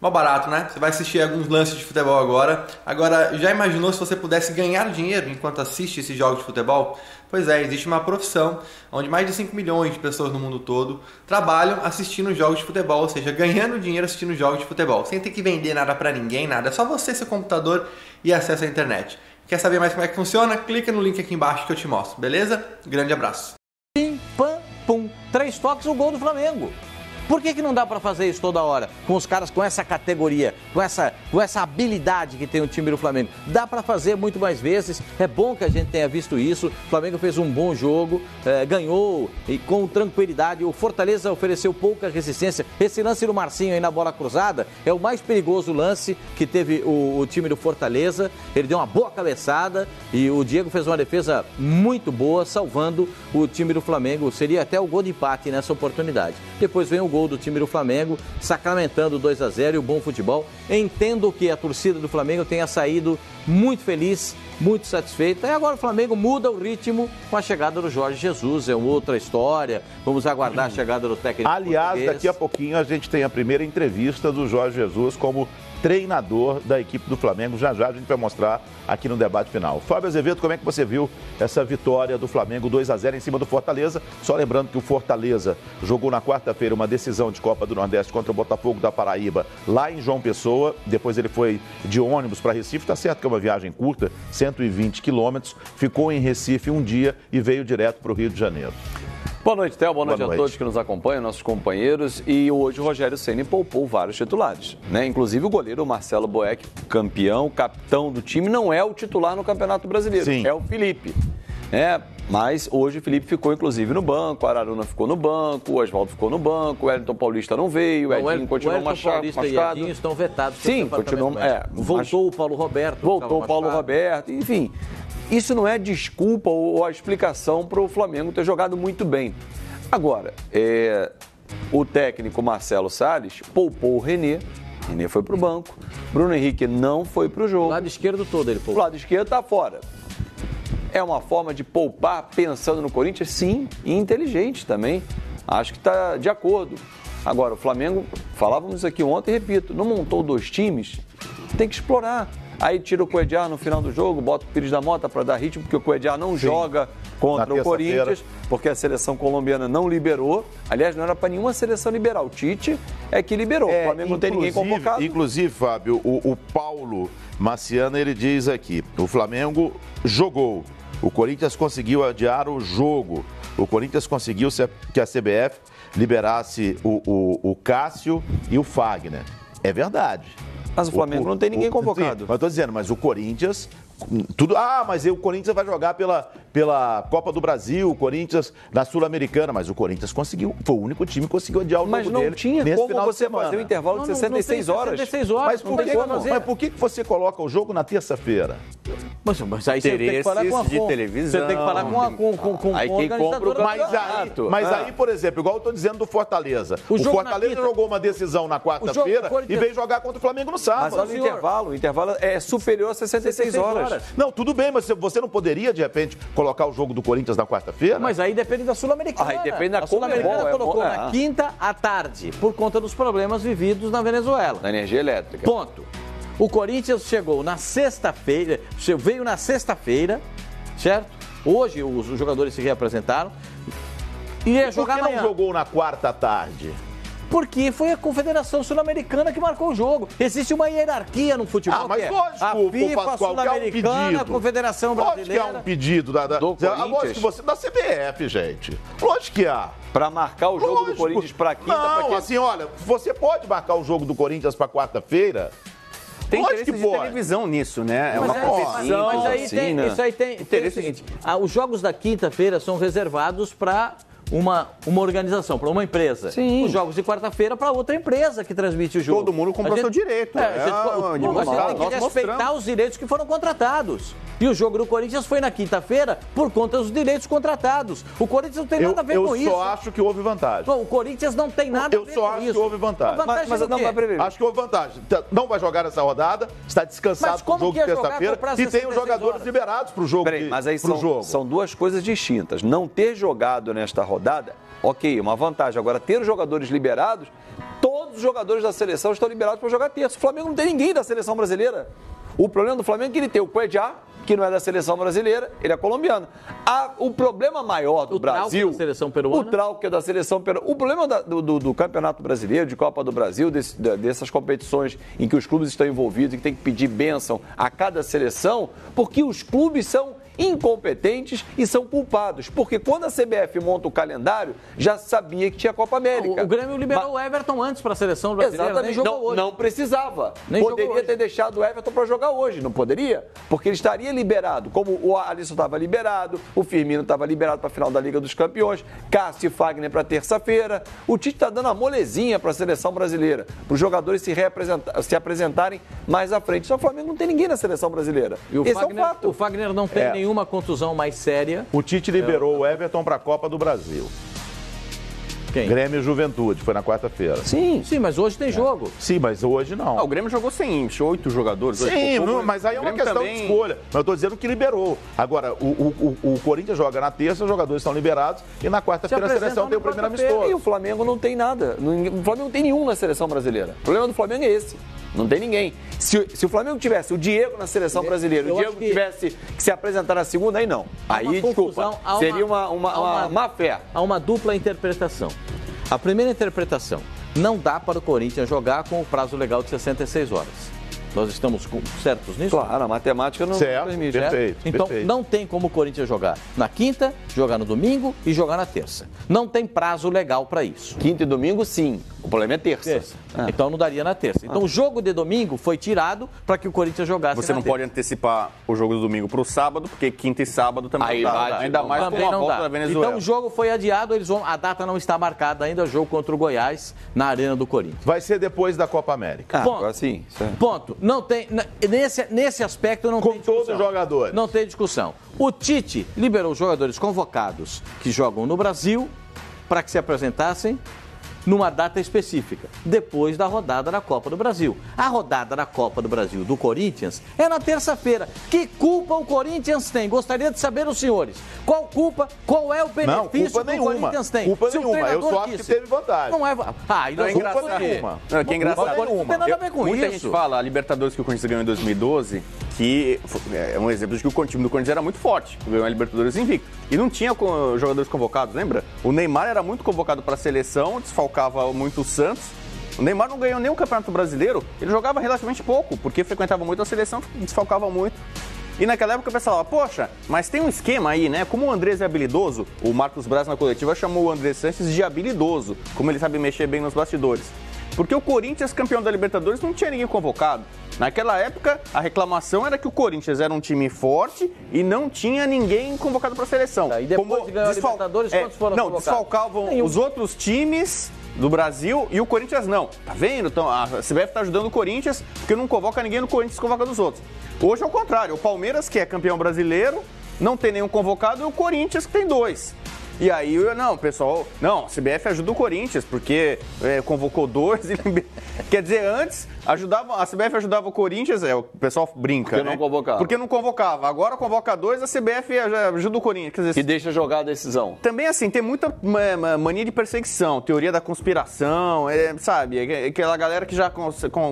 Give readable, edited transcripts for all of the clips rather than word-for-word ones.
Mó barato, né? Você vai assistir alguns lances de futebol agora. Agora, já imaginou se você pudesse ganhar dinheiro enquanto assiste esses jogos de futebol? Pois é, existe uma profissão onde mais de 5 milhões de pessoas no mundo todo trabalham assistindo jogos de futebol, ou seja, ganhando dinheiro assistindo jogos de futebol, sem ter que vender nada pra ninguém, nada. É só você, seu computador e acesso à internet. Quer saber mais como é que funciona? Clica no link aqui embaixo que eu te mostro, beleza? Grande abraço. Pim, pam, pum. 3 toques, o gol do Flamengo. Por que não dá para fazer isso toda hora? Com os caras com essa categoria, com essa habilidade que tem o time do Flamengo. Dá para fazer muito mais vezes. É bom que a gente tenha visto isso. O Flamengo fez um bom jogo, ganhou e com tranquilidade. O Fortaleza ofereceu pouca resistência. Esse lance do Marcinho aí na bola cruzada é o mais perigoso lance que teve o time do Fortaleza. Ele deu uma boa cabeçada e o Diego fez uma defesa muito boa, salvando o time do Flamengo. Seria até o gol de empate nessa oportunidade. Depois vem o gol do time do Flamengo, sacramentando 2-0 e o bom futebol. Entendo que a torcida do Flamengo tenha saído muito feliz, muito satisfeita. E agora o Flamengo muda o ritmo com a chegada do Jorge Jesus. É uma outra história. Vamos aguardar a chegada do técnico português. Daqui a pouquinho a gente tem a primeira entrevista do Jorge Jesus como treinador da equipe do Flamengo. Já já a gente vai mostrar aqui no debate final. Fábio Azevedo, como é que você viu essa vitória do Flamengo 2-0 em cima do Fortaleza? Só lembrando que o Fortaleza jogou na quarta-feira uma decisão de Copa do Nordeste contra o Botafogo da Paraíba, lá em João Pessoa. Depois ele foi de ônibus para Recife. Tá certo que é uma viagem curta, 120 quilômetros. Ficou em Recife um dia e veio direto para o Rio de Janeiro. Boa noite, Theo. Boa noite a todos que nos acompanham, nossos companheiros. E hoje o Rogério Ceni poupou vários titulares, né? Inclusive o goleiro Marcelo Boeck, campeão, capitão do time, não é o titular no Campeonato Brasileiro. Sim. É o Felipe. Mas hoje o Felipe ficou inclusive no banco, o Araruna ficou no banco, o Oswaldo ficou no banco, o Wellington Paulista não veio, o Edinho continuou machucado. O Paulista e o Edinho estão vetados. Sim, continuam. Voltou o Paulo Roberto. Voltou o Paulo Roberto, enfim. Isso não é desculpa ou a explicação para o Flamengo ter jogado muito bem. Agora, o técnico Marcelo Salles poupou o René foi para o banco, Bruno Henrique não foi para o jogo. O lado esquerdo todo ele poupou. O lado esquerdo está fora. É uma forma de poupar pensando no Corinthians? Sim, e inteligente também. Acho que está de acordo. Agora, o Flamengo, falávamos isso aqui ontem, repito, não montou 2 times, tem que explorar. Aí tira o Cuéllar no final do jogo, bota o Pires da Mota para dar ritmo, porque o Cuéllar não joga contra o Corinthians, porque a seleção colombiana não liberou. Aliás, não era para nenhuma seleção liberar. O Tite é que liberou. O Flamengo não tem ninguém convocado. Inclusive, Fábio, o Paulo Maciano, ele diz aqui, o Flamengo jogou, o Corinthians conseguiu adiar o jogo, o Corinthians conseguiu que a CBF liberasse o Cássio e o Fagner. É verdade. Mas o Flamengo não tem ninguém convocado. Sim, mas eu tô dizendo, mas o Corinthians... mas o Corinthians vai jogar pela Copa do Brasil, o Corinthians na Sul-Americana, mas o Corinthians conseguiu, foi o único time que conseguiu adiar o jogo dele. Mas não tinha como você fazer um intervalo de 66 horas. 66 horas. Mas por que você coloca o jogo na terça-feira? Mas aí você tem que falar com a de televisão. Você tem que falar com aí quem compra o Mas aí, por exemplo, igual eu tô dizendo do Fortaleza. O Fortaleza jogou uma decisão na quarta-feira e veio jogar contra o Flamengo no sábado. Mas o intervalo é superior a 66 horas. Não, tudo bem, mas você não poderia, de repente, colocar o jogo do Corinthians na quarta-feira? Mas aí depende da Sul-Americana. Aí depende da A Sul-Americana colocou na quinta à tarde, por conta dos problemas vividos na Venezuela. Da energia elétrica. Ponto. O Corinthians chegou na sexta-feira, veio na sexta-feira, certo? Hoje os jogadores se reapresentaram e ia jogar amanhã. Por que não jogou na quarta à tarde? Porque foi a Confederação Sul-Americana que marcou o jogo. Existe uma hierarquia no futebol. Mas lógico, a FIFA, Pascoal, a Sul-Americana, a Confederação Brasileira. Lógico que há um pedido do Corinthians. Lógico que você da CBF, gente. Lógico que há. Para marcar o jogo do Corinthians para quinta. Não, assim, olha, você pode marcar o jogo do Corinthians para quarta-feira. Tem interesse de televisão nisso, né? É uma competição. Mas aí tem, isso aí tem o seguinte, os jogos da quinta-feira são reservados para uma organização, para uma empresa. Sim. Os jogos de quarta-feira para outra empresa que transmite o jogo. Todo mundo comprou seu direito. Você tem que respeitar os direitos que foram contratados. E o jogo do Corinthians foi na quinta-feira por conta dos direitos contratados. O Corinthians não tem nada a ver com isso. Eu só acho que houve vantagem. Não, o Corinthians não tem nada a ver com isso. Eu só acho que houve vantagem. Mas não vai prever. Acho que houve vantagem. Não vai jogar essa rodada, está descansado para o jogo de terça-feira e tem os jogadores liberados para o jogo. Mas aí são duas coisas distintas. Não ter jogado nesta rodada, ok, uma vantagem. Agora, ter os jogadores liberados, todos Todos os jogadores da seleção estão liberados para jogar terça. O Flamengo não tem ninguém da seleção brasileira. O problema do Flamengo é que ele tem o Cuejá, que não é da seleção brasileira, ele é colombiano. O problema maior do Brasil... O Trauco é da seleção peruana? O Trauco é da seleção peruana. O problema do Campeonato Brasileiro, de Copa do Brasil, dessas competições em que os clubes estão envolvidos e que tem que pedir bênção a cada seleção, porque os clubes são incompetentes e são culpados. Porque quando a CBF monta o calendário, já sabia que tinha Copa América. O Grêmio liberou o Everton antes para a seleção brasileira. Exatamente. Nem jogou hoje. Não precisava. Nem poderia ter deixado o Everton para jogar hoje. Não poderia? Porque ele estaria liberado. Como o Alisson estava liberado, o Firmino estava liberado para a final da Liga dos Campeões, Cássio e Fagner para terça-feira. O Tite está dando a molezinha para a seleção brasileira, para os jogadores se apresentarem mais à frente. Só o Flamengo não tem ninguém na seleção brasileira. E o Esse Fagner, é um fato. O Fagner não tem nenhuma contusão mais séria. O Tite liberou o Everton para a Copa do Brasil. Quem? Grêmio e Juventude, foi na quarta-feira. Sim, mas hoje tem jogo. Sim, mas hoje não. O Grêmio jogou sem 8 jogadores. Sim, mas aí é uma questão de escolha. Mas eu estou dizendo que liberou. Agora, o Corinthians joga na terça, os jogadores estão liberados, e na quarta-feira a seleção tem o primeiro amistoso. E o Flamengo não tem nada. O Flamengo não tem nenhum na seleção brasileira. O problema do Flamengo é esse. Não tem ninguém. Se o Flamengo tivesse o Diego na seleção brasileira, o Diego tivesse que se apresentar na segunda, aí não. Aí, desculpa, seria uma má fé. Há uma dupla interpretação. A primeira interpretação, não dá para o Corinthians jogar com o prazo legal de 66 horas. Nós estamos certos nisso? Claro, a matemática não permite. Perfeito, então, perfeito. Não tem como o Corinthians jogar na quinta, jogar no domingo e jogar na terça. Não tem prazo legal para isso. Quinta e domingo, sim. O problema é terça. Então não daria na terça. Então o jogo de domingo foi tirado para que o Corinthians jogasse Você não pode antecipar o jogo do domingo para o sábado, porque quinta e sábado também não dá. Ainda mais com a volta da Venezuela. Então o jogo foi adiado, a data não está marcada ainda, o jogo contra o Goiás na Arena do Corinthians. Vai ser depois da Copa América. Ponto. Sim. Ponto. Não tem, nesse aspecto não tem discussão. Com todos os jogadores. Não tem discussão. O Tite liberou os jogadores convocados que jogam no Brasil para que se apresentassem numa data específica, depois da rodada da Copa do Brasil. A rodada da Copa do Brasil do Corinthians é na terça-feira. Que culpa o Corinthians tem? Gostaria de saber os senhores. Qual é o benefício que o Corinthians tem? Culpa nenhuma. Eu só acho que teve vantagem. Não é... não é engraçado. Não, que é engraçado. Não tem nada a ver com Muita isso. gente fala, a Libertadores que o Corinthians ganhou em 2012, que é um exemplo de que o time do Corinthians era muito forte. Ganhou a Libertadores invicto. E não tinha jogadores convocados, lembra? O Neymar era muito convocado para a seleção, desfalcava muito o Santos. O Neymar não ganhou nem o Campeonato Brasileiro, ele jogava relativamente pouco, porque frequentava muito a seleção, desfalcava muito. E naquela época o pessoal falava, poxa, mas tem um esquema aí, né? Como o Andrés é habilidoso, o Marcos Braz na coletiva chamou o Andrés Sanches de habilidoso, como ele sabe mexer bem nos bastidores. Porque o Corinthians, campeão da Libertadores, não tinha ninguém convocado. Naquela época, a reclamação era que o Corinthians era um time forte e não tinha ninguém convocado para a seleção. E depois de ganhar a Libertadores, quantos foram convocados? Desfalcavam os outros times do Brasil e o Corinthians não. Tá vendo? Então, a CBF está ajudando o Corinthians porque não convoca ninguém no Corinthians, convoca dos outros. Hoje é o contrário. O Palmeiras, que é campeão brasileiro, não tem nenhum convocado, e o Corinthians, que tem 2. E aí, pessoal, a CBF ajuda o Corinthians, porque convocou 2 e... Quer dizer, antes, a CBF ajudava o Corinthians, o pessoal brinca, porque não convocava. Porque não convocava. Agora convoca 2, a CBF ajuda o Corinthians. Quer dizer, e deixa jogar a decisão. Também, assim, tem muita mania de perseguição, teoria da conspiração, sabe? Aquela galera que já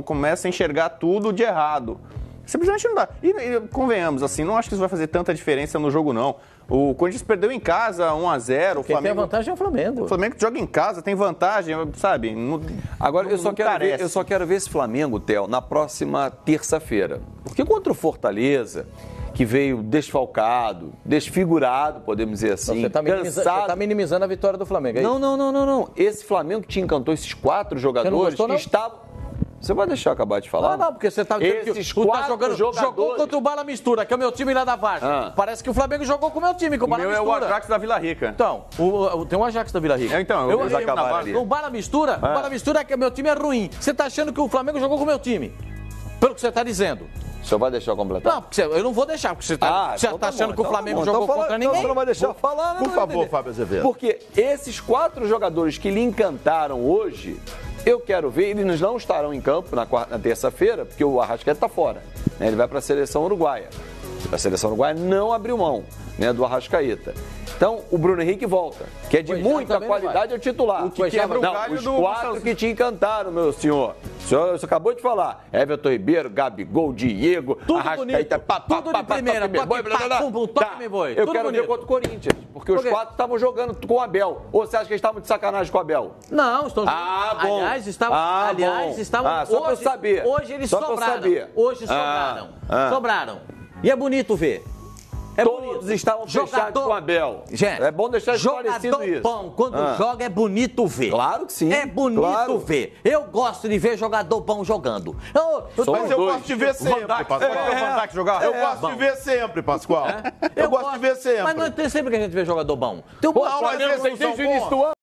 começa a enxergar tudo de errado. Simplesmente não dá. E convenhamos, assim, não acho que isso vai fazer tanta diferença no jogo, não. O Corinthians perdeu em casa 1-0. Quem tem a vantagem é o Flamengo. O Flamengo joga em casa, tem vantagem, sabe? Agora, eu só quero ver esse Flamengo, Theo, na próxima terça-feira. Porque contra o Fortaleza, que veio desfalcado, desfigurado, podemos dizer assim, você está minimizando a vitória do Flamengo, é isso? Não. Esse Flamengo que te encantou, esses 4 jogadores que estavam... Você vai deixar eu acabar de falar? Não, porque você está dizendo que jogou contra o Bala Mistura, que é o meu time lá da Varsa. Parece que o Flamengo jogou com o meu time, com o Bala Mistura. O meu é o Ajax da Vila Rica. Então, tem um Ajax da Vila Rica. O Bala Mistura, é que o meu time é ruim. Você está achando que o Flamengo jogou com o meu time? Pelo que você está dizendo. O senhor vai deixar eu completar? Não, eu não vou deixar, porque você está achando que o Flamengo jogou contra ninguém. Você não vai deixar eu falar, né? Por favor, Fábio Azevedo. Porque esses 4 jogadores que lhe encantaram hoje... Eu quero ver, eles não estarão em campo na terça-feira, porque o Arrascaeta está fora. Ele vai para a seleção uruguaia. A seleção uruguaia não abriu mão do Arrascaeta. Então, o Bruno Henrique volta, que é de muita qualidade, é o titular. O que quebra o galho os do 4 que te encantaram, meu senhor. O senhor acabou de falar. Everton Ribeiro, Gabigol, Diego, tudo Arrascaeta, bonito, tudo de primeira, toque-me boi. Eu quero ver contra o Corinthians, porque os 4 estavam jogando com o Abel. Ou você acha que eles estavam de sacanagem com o Abel? Não, estão jogando. Bom. Aliás, estavam. Só pra eu saber. Hoje eles Só pra eu sobraram. saber. Hoje sobraram. Sobraram. E é bonito ver. Todos estavam fechados com o Abel. Gente, é bom deixar esclarecido isso. Bom, quando joga é bonito ver. Claro que sim. É bonito ver. Eu gosto de ver jogador bom jogando. Mas eu gosto de ver sempre, Pascoal. Eu gosto de ver sempre, Pascoal. Eu gosto de ver sempre. Mas não tem sempre que a gente vê jogador bom. Não, mas esses são bons.